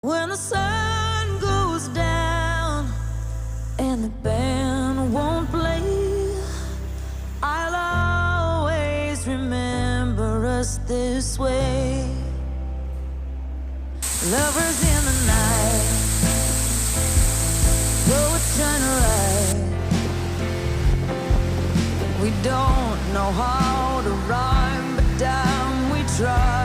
When the sun goes down and the band won't play, I'll always remember us this way. Lovers in the night, though it's shining right, we don't know how to rhyme, but damn, we try.